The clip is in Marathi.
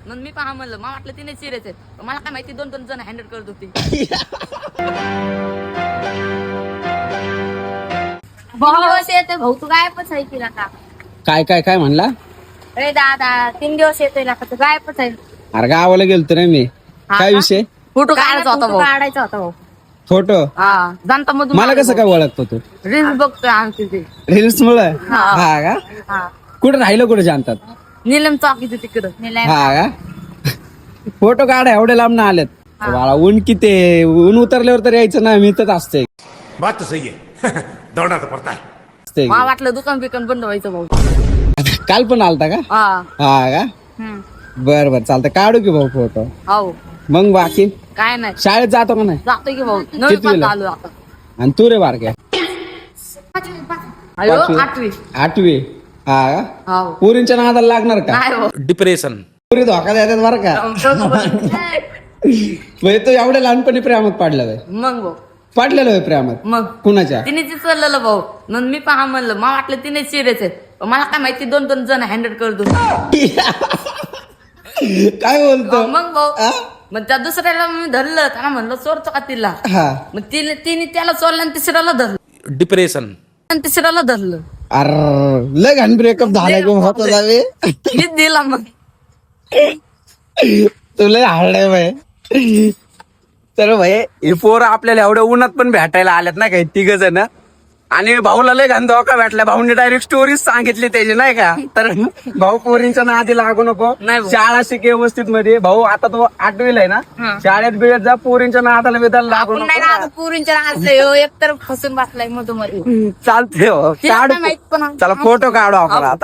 मग मी पहा म्हणलं मला वाटलं तिने सिरियस आहे पण मला काय माहिती 2-2 जण हँडल करत होते. दिवस येतोय भाऊ तू गायबच आहे की आता. काय काय काय म्हणला? अरे दादा 3 दिवस येतोय ना तू गायबच आहे. अरे गावाला गेलतो रे मी. काय का? विषय? फोटो काढायचा होता भाऊ. काढायचा होता भाऊ. फोटो? हा जाणता मधून मला कसं काय ओळखतो तू? रील्स बघतोय आमची ते रील्स मुळे? हा. हा का? हा कुठं राहिलं कुठे जाणतात? नीलम चौकीचं तिकडं. निलय. हा का? फोटो काढा एवढे लांब ना आलेत. बाळा ऊन किती आहे? ऊन उतरल्यावर तर यायचं ना, मी तर असते. बात तो सही है. दौड़ना तो पड़ता है. मला वाटलं दुकान बिकान बंद व्हायचं भाऊ. काल पण आलता का? हा हा का? बर बर चालतं, काढू की भाऊ फोटो. हो मग बाकी काय नाही शाळेत जातो का नाही? जातोय की भाऊ. नवी कितवीला? पास आलो आता. आणि तू रे बारक्या? अयो पाचवी. 8वी. 8वी? हा का? हो पुरींच्या नादाला लागणार का? नाही भाऊ. डिप्रेशन. पुरी धोका देतात बरं का? म्हणजे तू एवढ्या लहानपणी प्रेमात पाडलं काय? मग भाऊ पाडलेलं होय प्रेमात? मग कुणाच्या? तिने चिचरलेलं भाऊ. मग मी पहा म्हणलं मला वाटलं तिने सिरियस आहे पण मला काय माहिती 2-2 जण हँडल करत होते. काय बोलतो? मग भाऊ हा? मग त्या दुसऱ्याला मी धरलं त्याला म्हणलं चोरतो का तिला. हा. मग तिने त्याला चोरलं आणि तिसऱ्याला धरलं डिप्रेशन. आणि तिसऱ्याला धरलं. अरे लय घाण ब्रेकअप झालाय का होता जावे? मी दिला मग. तुला हाडय बाय. तर भाई हे पोरं आपल्याला एवढ्या उन्हात पण भेटायला आल्यात ना काही 3 जण, आणि भाऊला लय घाण धोका भेटला. भाऊने डायरेक्ट स्टोरीज सांगितली त्याची नाही का. तर भाऊ पोरींच्या नादी लागू नको, नाही भाऊ. शाळा शिक व्यवस्थित मध्ये. भाऊ आता तो 8वीला आहे ना, हा. शाळेत बिळेत जा, पोरींच्या नादाला बिदाला लागू नाही नको. ना पुरींच्या नाचतोय एकतर फसून बसलाय मधोमध. चालते हो, तिला काढू. काय माहित पण चला फोटो काढू आपण आता.